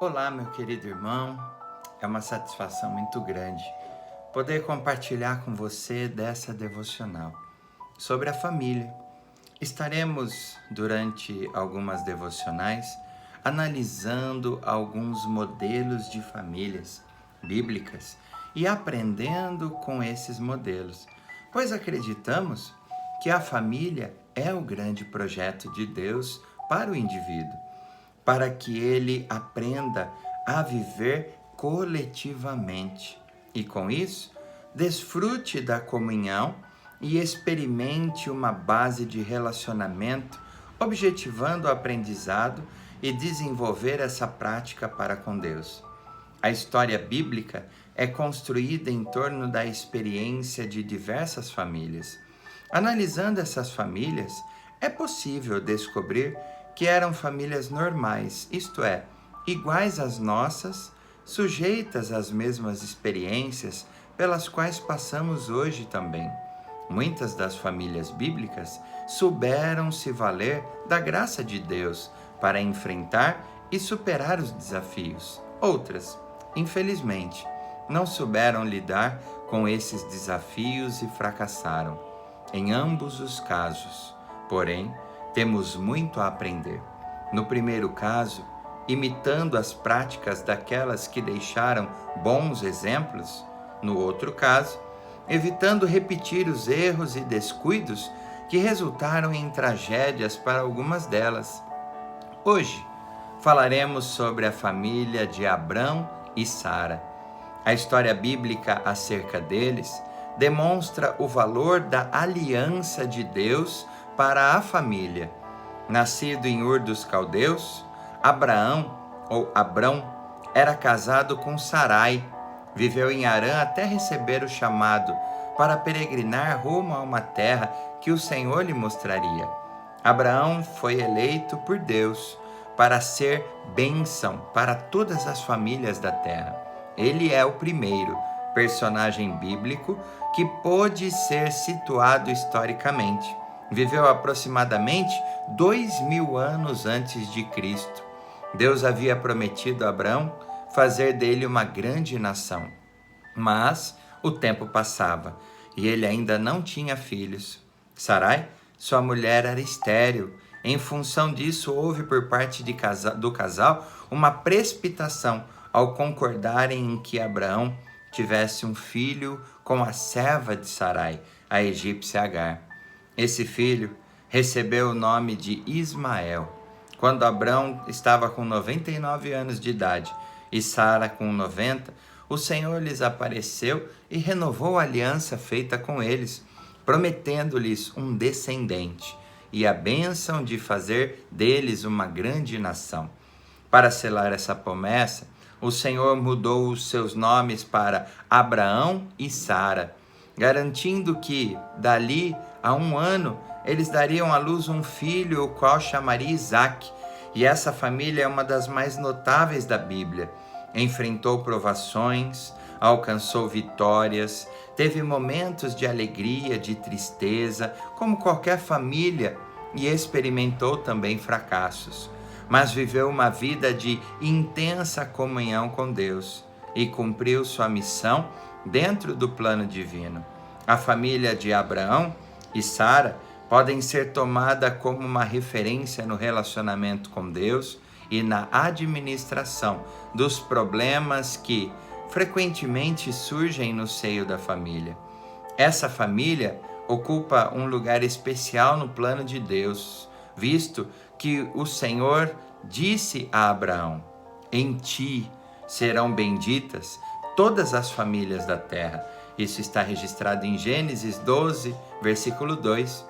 Olá, meu querido irmão. É uma satisfação muito grande poder compartilhar com você dessa devocional sobre a família. Estaremos, durante algumas devocionais, analisando alguns modelos de famílias bíblicas e aprendendo com esses modelos, pois acreditamos que a família é o grande projeto de Deus para o indivíduo, para que ele aprenda a viver coletivamente e, com isso, desfrute da comunhão e experimente uma base de relacionamento, objetivando o aprendizado e desenvolver essa prática para com Deus. A história bíblica é construída em torno da experiência de diversas famílias. Analisando essas famílias, é possível descobrir que eram famílias normais, isto é, iguais às nossas, sujeitas às mesmas experiências pelas quais passamos hoje também. Muitas das famílias bíblicas souberam se valer da graça de Deus para enfrentar e superar os desafios. Outras, infelizmente, não souberam lidar com esses desafios e fracassaram. Em ambos os casos, porém, temos muito a aprender. No primeiro caso, imitando as práticas daquelas que deixaram bons exemplos. No outro caso, evitando repetir os erros e descuidos que resultaram em tragédias para algumas delas. Hoje, falaremos sobre a família de Abrão e Sara. A história bíblica acerca deles demonstra o valor da aliança de Deus para a família. Nascido em Ur dos Caldeus, Abrão era casado com Sarai. Viveu em Harã até receber o chamado para peregrinar rumo a uma terra que o Senhor lhe mostraria. Abraão foi eleito por Deus para ser bênção para todas as famílias da terra. Ele é o primeiro personagem bíblico que pôde ser situado historicamente. Viveu aproximadamente 2000 anos antes de Cristo. Deus havia prometido a Abrão fazer dele uma grande nação. Mas o tempo passava e ele ainda não tinha filhos. Sarai, sua mulher, era estéril. Em função disso, houve por parte do casal uma precipitação ao concordarem em que Abraão tivesse um filho com a serva de Sarai, a egípcia Agar. Esse filho recebeu o nome de Ismael. Quando Abrão estava com 99 anos de idade e Sara com 90, o Senhor lhes apareceu e renovou a aliança feita com eles, prometendo-lhes um descendente e a bênção de fazer deles uma grande nação. Para selar essa promessa, o Senhor mudou os seus nomes para Abraão e Sara, garantindo que, dali a 1 ano, eles dariam à luz um filho, o qual chamaria Isaque. E essa família é uma das mais notáveis da Bíblia. Enfrentou provações, alcançou vitórias, teve momentos de alegria, de tristeza, como qualquer família, e experimentou também fracassos. Mas viveu uma vida de intensa comunhão com Deus e cumpriu sua missão dentro do plano divino. A família de Abraão e Sara podem ser tomada como uma referência no relacionamento com Deus e na administração dos problemas que frequentemente surgem no seio da família. Essa família ocupa um lugar especial no plano de Deus, visto que o Senhor disse a Abraão: em ti serão benditas todas as famílias da terra. Isso está registrado em Gênesis 12, versículo 2.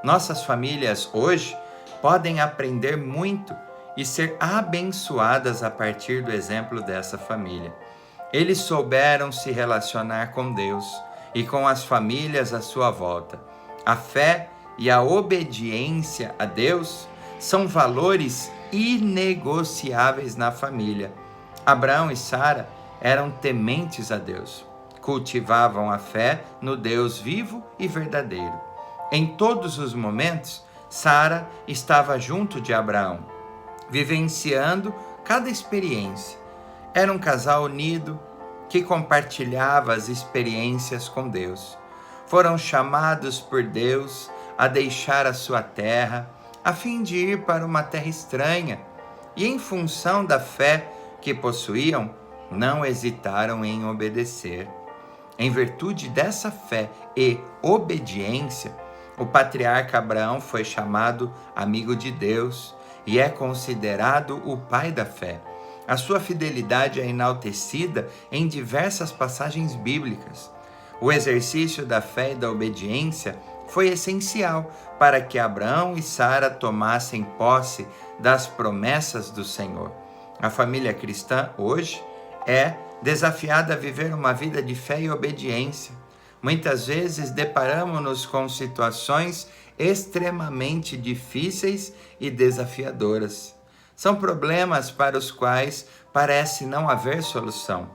Nossas famílias hoje podem aprender muito e ser abençoadas a partir do exemplo dessa família. Eles souberam se relacionar com Deus e com as famílias à sua volta. A fé e a obediência a Deus são valores inegociáveis na família. Abraão e Sara eram tementes a Deus, cultivavam a fé no Deus vivo e verdadeiro. Em todos os momentos, Sara estava junto de Abraão, vivenciando cada experiência. Era um casal unido que compartilhava as experiências com Deus. Foram chamados por Deus a deixar a sua terra, a fim de ir para uma terra estranha, e em função da fé que possuíam, não hesitaram em obedecer. Em virtude dessa fé e obediência, o patriarca Abraão foi chamado amigo de Deus e é considerado o pai da fé. A sua fidelidade é enaltecida em diversas passagens bíblicas. O exercício da fé e da obediência foi essencial para que Abraão e Sara tomassem posse das promessas do Senhor. A família cristã hoje é desafiada a viver uma vida de fé e obediência. Muitas vezes deparamos-nos com situações extremamente difíceis e desafiadoras. São problemas para os quais parece não haver solução,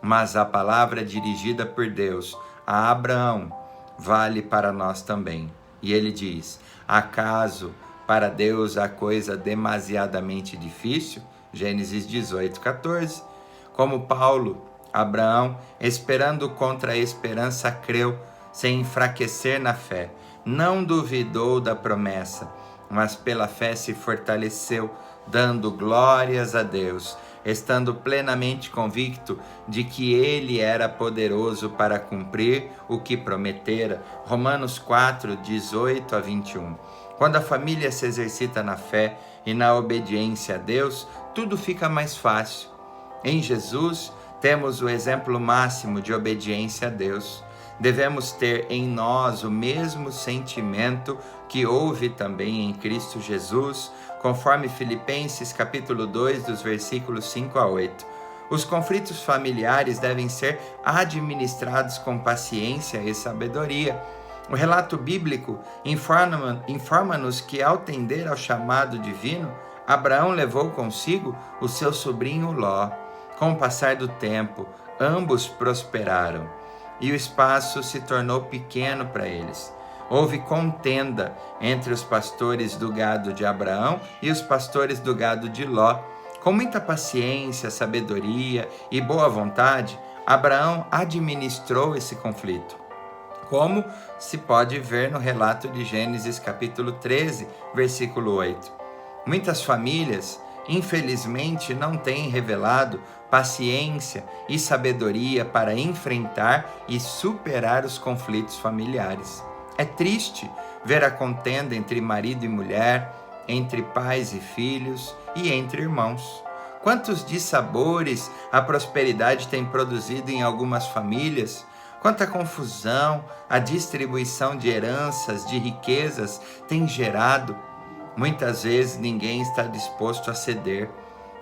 mas a palavra dirigida por Deus a Abraão vale para nós também. E ele diz: acaso para Deus a coisa demasiadamente difícil? Gênesis 18:14. Como Paulo, Abraão, esperando contra a esperança, creu, sem enfraquecer na fé. Não duvidou da promessa, mas pela fé se fortaleceu, dando glórias a Deus, estando plenamente convicto de que Ele era poderoso para cumprir o que prometera. Romanos 4:18-21. Quando a família se exercita na fé e na obediência a Deus, tudo fica mais fácil. Em Jesus, temos o exemplo máximo de obediência a Deus. Devemos ter em nós o mesmo sentimento que houve também em Cristo Jesus, conforme Filipenses capítulo 2, dos versículos 5-8. Os conflitos familiares devem ser administrados com paciência e sabedoria. O relato bíblico informa-nos que, ao atender ao chamado divino, Abraão levou consigo o seu sobrinho Ló. Com o passar do tempo, ambos prosperaram e o espaço se tornou pequeno para eles. Houve contenda entre os pastores do gado de Abraão e os pastores do gado de Ló. Com muita paciência, sabedoria e boa vontade, Abraão administrou esse conflito, como se pode ver no relato de Gênesis capítulo 13, versículo 8. Muitas famílias, infelizmente, não têm revelado paciência e sabedoria para enfrentar e superar os conflitos familiares. É triste ver a contenda entre marido e mulher, entre pais e filhos e entre irmãos. Quantos dissabores a prosperidade tem produzido em algumas famílias? Quanta confusão a distribuição de heranças, de riquezas tem gerado. Muitas vezes ninguém está disposto a ceder.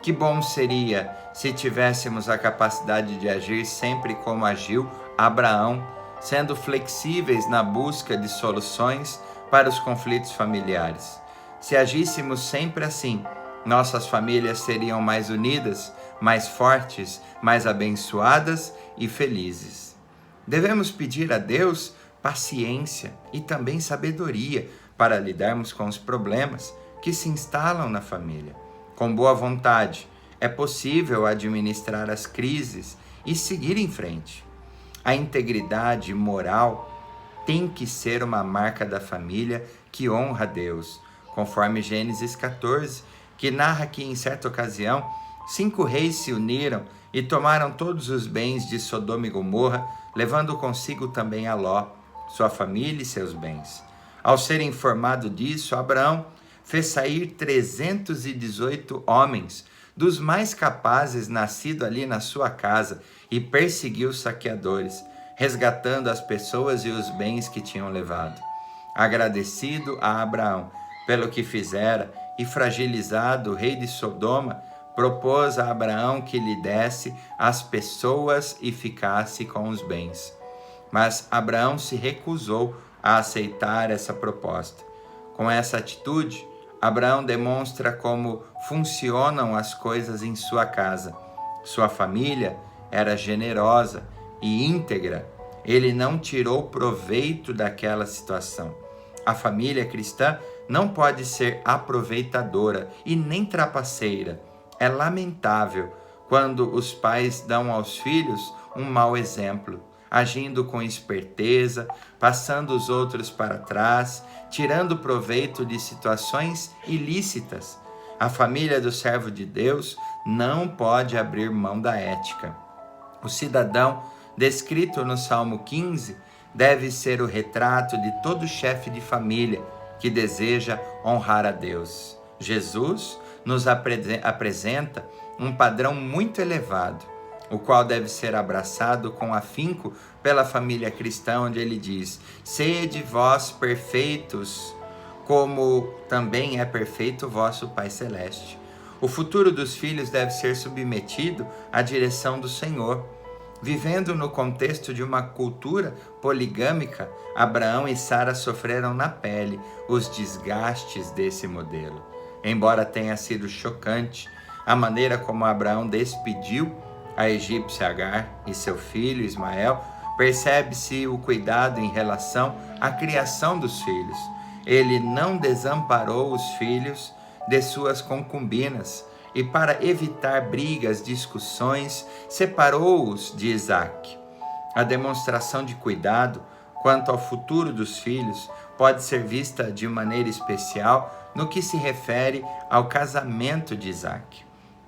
Que bom seria se tivéssemos a capacidade de agir sempre como agiu Abraão, sendo flexíveis na busca de soluções para os conflitos familiares. Se agíssemos sempre assim, nossas famílias seriam mais unidas, mais fortes, mais abençoadas e felizes. Devemos pedir a Deus paciência e também sabedoria para lidarmos com os problemas que se instalam na família. Com boa vontade, é possível administrar as crises e seguir em frente. A integridade moral tem que ser uma marca da família que honra a Deus, conforme Gênesis 14, que narra que em certa ocasião 5 reis se uniram e tomaram todos os bens de Sodoma e Gomorra, levando consigo também a Ló, sua família e seus bens. Ao ser informado disso, Abraão fez sair 318 homens, dos mais capazes nascidos ali na sua casa, e perseguiu os saqueadores, resgatando as pessoas e os bens que tinham levado. Agradecido a Abraão pelo que fizera e fragilizado o rei de Sodoma, propôs a Abraão que lhe desse as pessoas e ficasse com os bens. Mas Abraão se recusou a aceitar essa proposta. Com essa atitude, Abraão demonstra como funcionam as coisas em sua casa. Sua família era generosa e íntegra. Ele não tirou proveito daquela situação. A família cristã não pode ser aproveitadora e nem trapaceira. É lamentável quando os pais dão aos filhos um mau exemplo, agindo com esperteza, passando os outros para trás, tirando proveito de situações ilícitas. A família do servo de Deus não pode abrir mão da ética. O cidadão, descrito no Salmo 15, deve ser o retrato de todo chefe de família que deseja honrar a Deus. Jesus nos apresenta um padrão muito elevado, o qual deve ser abraçado com afinco pela família cristã, onde ele diz: sede vós perfeitos, como também é perfeito o vosso Pai Celeste. O futuro dos filhos deve ser submetido à direção do Senhor. Vivendo no contexto de uma cultura poligâmica, Abraão e Sara sofreram na pele os desgastes desse modelo. Embora tenha sido chocante a maneira como Abraão despediu a egípcia Agar e seu filho Ismael, percebe-se o cuidado em relação à criação dos filhos. Ele não desamparou os filhos de suas concubinas e, para evitar brigas, discussões, separou-os de Isaque. A demonstração de cuidado quanto ao futuro dos filhos pode ser vista de maneira especial no que se refere ao casamento de Isaque.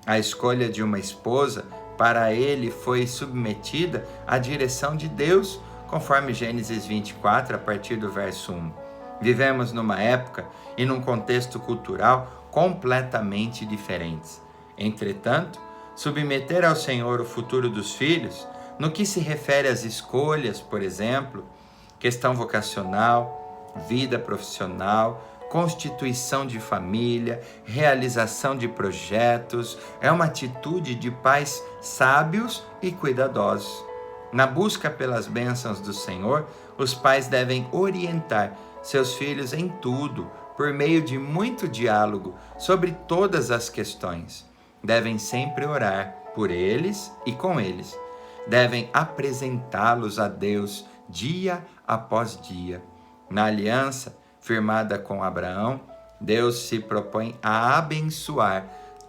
A escolha de uma esposa para ele foi submetida à direção de Deus, conforme Gênesis 24, a partir do verso 1. Vivemos numa época e num contexto cultural completamente diferentes. Entretanto, submeter ao Senhor o futuro dos filhos, no que se refere às escolhas, por exemplo, questão vocacional, vida profissional, constituição de família, realização de projetos, é uma atitude de pais sábios e cuidadosos. Na busca pelas bênçãos do Senhor, os pais devem orientar seus filhos em tudo, por meio de muito diálogo sobre todas as questões. Devem sempre orar por eles e com eles. Devem apresentá-los a Deus dia após dia. Na aliança firmada com Abraão, Deus se propõe a abençoar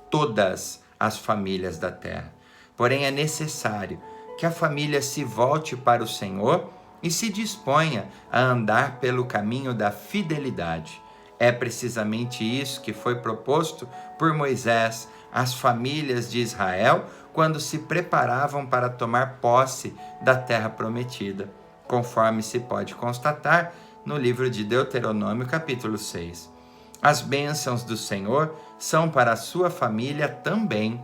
todas as famílias da terra. Porém, é necessário que a família se volte para o Senhor e se disponha a andar pelo caminho da fidelidade. É precisamente isso que foi proposto por Moisés às famílias de Israel quando se preparavam para tomar posse da terra prometida, conforme se pode constatar no livro de Deuteronômio, capítulo 6. As bênçãos do Senhor são para a sua família também.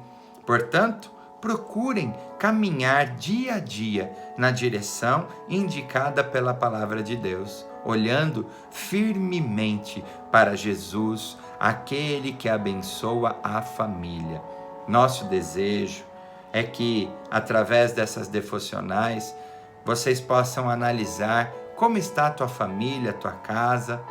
Portanto, procurem caminhar dia a dia na direção indicada pela palavra de Deus, olhando firmemente para Jesus, aquele que abençoa a família. Nosso desejo é que, através dessas devocionais, vocês possam analisar como está a tua família, a tua casa,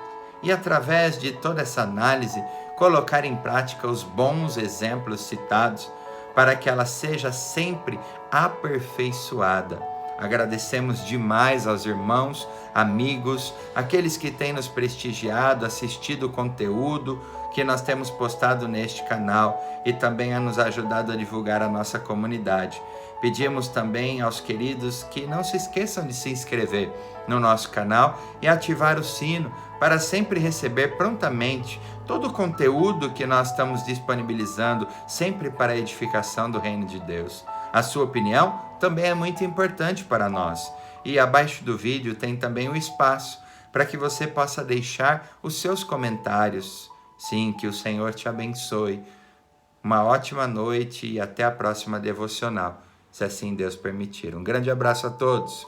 e através de toda essa análise, colocar em prática os bons exemplos citados, para que ela seja sempre aperfeiçoada. Agradecemos demais aos irmãos, amigos, aqueles que têm nos prestigiado, assistido o conteúdo que nós temos postado neste canal e também a nos ajudado a divulgar a nossa comunidade. Pedimos também aos queridos que não se esqueçam de se inscrever no nosso canal e ativar o sino para sempre receber prontamente todo o conteúdo que nós estamos disponibilizando, sempre para a edificação do reino de Deus. A sua opinião também é muito importante para nós. E abaixo do vídeo tem também um espaço para que você possa deixar os seus comentários. Sim, que o Senhor te abençoe. Uma ótima noite e até a próxima devocional, se assim Deus permitir. Um grande abraço a todos.